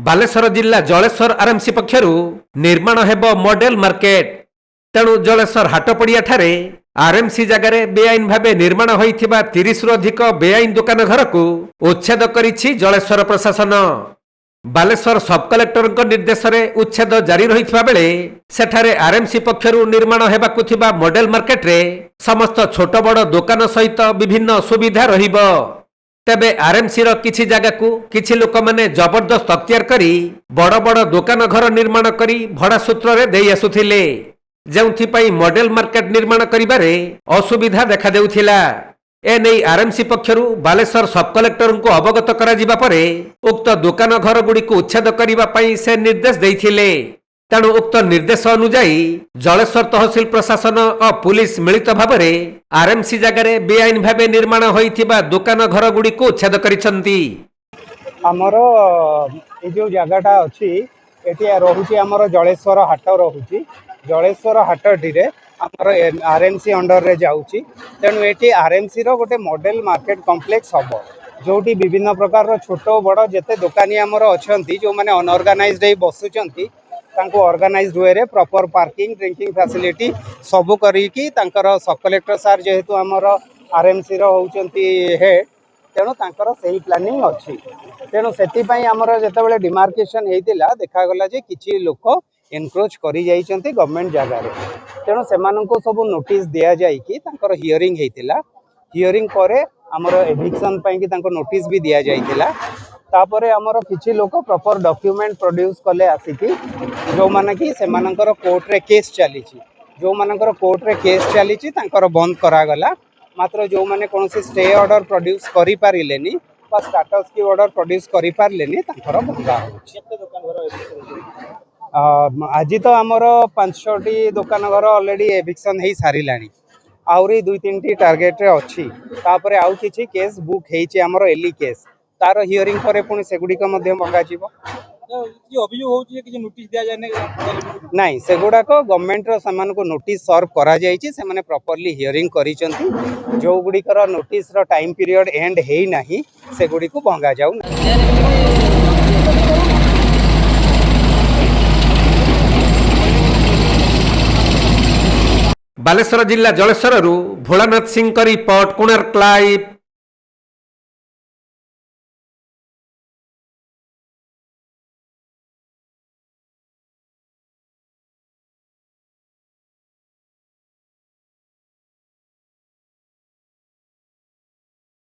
ବାଲେଶ୍ୱର ଜିଲ୍ଲା ଜଳେଶ୍ୱର ଆରଏମସି ପକ୍ଷରୁ ନିର୍ମାଣ ହେବ ମଡେଲ ମାର୍କେଟ। ତେଣୁ ଜଳେଶ୍ୱର ହାଟପଡ଼ିଆ ଠାରେ ଆରଏମସି ଜାଗାରେ ବେଆଇନ ଭାବେ ନିର୍ମାଣ ହୋଇଥିବା 30ରୁ ଅଧିକ ବେଆଇନ ଦୋକାନ ଘରକୁ ଉଚ୍ଛେଦ କରିଛି ଜଳେଶ୍ୱର ପ୍ରଶାସନ। ବାଲେଶ୍ୱର ସବ୍ କଲେକ୍ଟରଙ୍କ ନିର୍ଦ୍ଦେଶରେ ଉଚ୍ଛେଦ ଜାରି ରହିଥିବା ବେଳେ ସେଠାରେ ଆରଏମସି ପକ୍ଷରୁ ନିର୍ମାଣ ହେବାକୁ ଥିବା ମଡେଲ ମାର୍କେଟରେ ସମସ୍ତ ଛୋଟ ବଡ଼ ଦୋକାନ ସହିତ ବିଭିନ୍ନ ସୁବିଧା ରହିବ। ତେବେ ଆରଏମସିର କିଛି ଜାଗାକୁ କିଛି ଲୋକମାନେ ଜବରଦସ୍ତ ଅକ୍ତିଆର କରି ବଡ଼ ବଡ଼ ଦୋକାନ ଘର ନିର୍ମାଣ କରି ଭଡ଼ା ସୂତ୍ରରେ ଦେଇ ଆସୁଥିଲେ, ଯେଉଁଥିପାଇଁ ମଡେଲ ମାର୍କେଟ ନିର୍ମାଣ କରିବାରେ ଅସୁବିଧା ଦେଖାଦେଉଥିଲା। ଏନେଇ ଆରଏମସି ପକ୍ଷରୁ ବାଲେଶ୍ୱର ସବ୍ କଲେକ୍ଟରଙ୍କୁ ଅବଗତ କରାଯିବା ପରେ ଉକ୍ତ ଦୋକାନ ଘରଗୁଡ଼ିକୁ ଉଚ୍ଛେଦ କରିବା ପାଇଁ ସେ ନିର୍ଦ୍ଦେଶ ଦେଇଥିଲେ। ତେଣୁ ଉକ୍ତ ନିର୍ଦ୍ଦେଶ ଅନୁଯାୟୀ ଜଳେଶ୍ୱର ତହସିଲ ପ୍ରଶାସନ ଓ ପୁଲିସ ମିଳିତ ଭାବରେ ଆରଏମସି ଜାଗାରେ ବେଆଇନ ଭାବେ ନିର୍ମାଣ ହୋଇଥିବା ଦୋକାନ ଘରଗୁଡ଼ିକୁ ଉଚ୍ଛେଦ କରିଛନ୍ତି। ଆମର ଏ ଯେଉଁ ଜାଗାଟା ଅଛି ଏଠି ରହୁଛି ଆମର ଜଳେଶ୍ୱର ହାଟ ରହୁଛି। ଜଳେଶ୍ୱର ହାଟଟିରେ ଆମର ଆରଏମସି ଅଣ୍ଡରରେ ଯାଉଛି। ତେଣୁ ଏଠି ଆରଏମସିର ଗୋଟେ ମଡେଲ ମାର୍କେଟ କମ୍ପ୍ଲେକ୍ସ ହେବ, ଯେଉଁଠି ବିଭିନ୍ନ ପ୍ରକାରର ଛୋଟ ବଡ଼ ଯେତେ ଦୋକାନୀ ଆମର ଅଛନ୍ତି, ଯେଉଁମାନେ ଅନଅର୍ଗାନାଇଜ୍ଡ ହେଇ ବସୁଛନ୍ତି, ତାଙ୍କୁ ଅର୍ଗାନାଇଜ୍ଡ ୱେରେ ପ୍ରପର ପାର୍କିଂ ଡ୍ରିଙ୍କିଂ ଫ୍ୟାସିଲିଟି ସବୁ କରିକି ତାଙ୍କର ସବ୍ କଲେକ୍ଟର ସାର୍ ଯେହେତୁ ଆମର ଆରଏମସିର ହେଉଛନ୍ତି ହେଡ୍, ତେଣୁ ତାଙ୍କର ସେହି ପ୍ଲାନିଂ ଅଛି। ତେଣୁ ସେଥିପାଇଁ ଆମର ଯେତେବେଳେ ଡିମାର୍କେସନ୍ ହେଇଥିଲା ଦେଖାଗଲା ଯେ କିଛି ଲୋକ ଏନକ୍ରୋଚ୍ କରିଯାଇଛନ୍ତି ଗଭର୍ଣ୍ଣମେଣ୍ଟ ଜାଗାରେ। ତେଣୁ ସେମାନଙ୍କୁ ସବୁ ନୋଟିସ୍ ଦିଆଯାଇକି ତାଙ୍କର ହିୟରିଂ ହେଇଥିଲା। ହିୟରିଂ ପରେ ଆମର ଏଭିକ୍ସନ୍ ପାଇଁକି ତାଙ୍କୁ ନୋଟିସ୍ ବି ଦିଆଯାଇଥିଲା। ତାପରେ ଆମର କିଛି ଲୋକ ପ୍ରପର ଡକ୍ୟୁମେଣ୍ଟ ପ୍ରଡ୍ୟୁସ୍ କଲେ ଆସିକି, ଯେଉଁମାନେ କି ସେମାନଙ୍କର କୋର୍ଟରେ କେସ୍ ଚାଲିଛି। ଯେଉଁମାନଙ୍କର କୋର୍ଟରେ କେସ୍ ଚାଲିଛି ତାଙ୍କର ବନ୍ଦ କରାଗଲା। ମାତ୍ର ଯେଉଁମାନେ କୌଣସି ଷ୍ଟେ ଅର୍ଡର ପ୍ରଡ୍ୟୁସ୍ କରିପାରିଲେନି ବା ଷ୍ଟାଟସ୍ କି ଅର୍ଡର ପ୍ରଡ୍ୟୁସ୍ କରିପାରିଲେନି ତାଙ୍କର ଭଙ୍ଗା ହେଉଛି। ଆଜି ତ ଆମର 5-6ଟି ଦୋକାନ ଘର ଅଲରେଡ଼ି ଏଭିକ୍ସନ୍ ହେଇ ସାରିଲାଣି। ଆହୁରି 2-3ଟି ଟାର୍ଗେଟରେ ଅଛି। ତାପରେ ଆଉ କିଛି କେସ୍ ବୁକ୍ ହେଇଛି ଆମର ଏଲି କେସ୍। ତାର ହିୟରିଂ ପରେ ପୁଣି ସେଗୁଡ଼ିକ ମଧ୍ୟ ଭଙ୍ଗାଯିବ। ନାଇଁ, ସେଗୁଡ଼ାକ ଗଭର୍ଣ୍ଣମେଣ୍ଟର ସେମାନଙ୍କୁ ନୋଟିସ୍ ସର୍ଭ କରାଯାଇଛି। ସେମାନେ ପ୍ରପରଲି ହିୟରିଂ କରିଛନ୍ତି। ଯେଉଁଗୁଡ଼ିକର ନୋଟିସ୍ର ଟାଇମ୍ ପିରିୟଡ଼ ଏଣ୍ଡ ହେଇନାହିଁ ସେଗୁଡ଼ିକୁ ଭଙ୍ଗାଯାଉ ନାହିଁ। ବାଲେଶ୍ୱର ଜିଲ୍ଲା ଜଳେଶ୍ୱରରୁ ଭୋଳାନାଥ ସିଂଙ୍କ ରିପୋର୍ଟ, କୋଣାର୍କ ଲାଇଭ୍।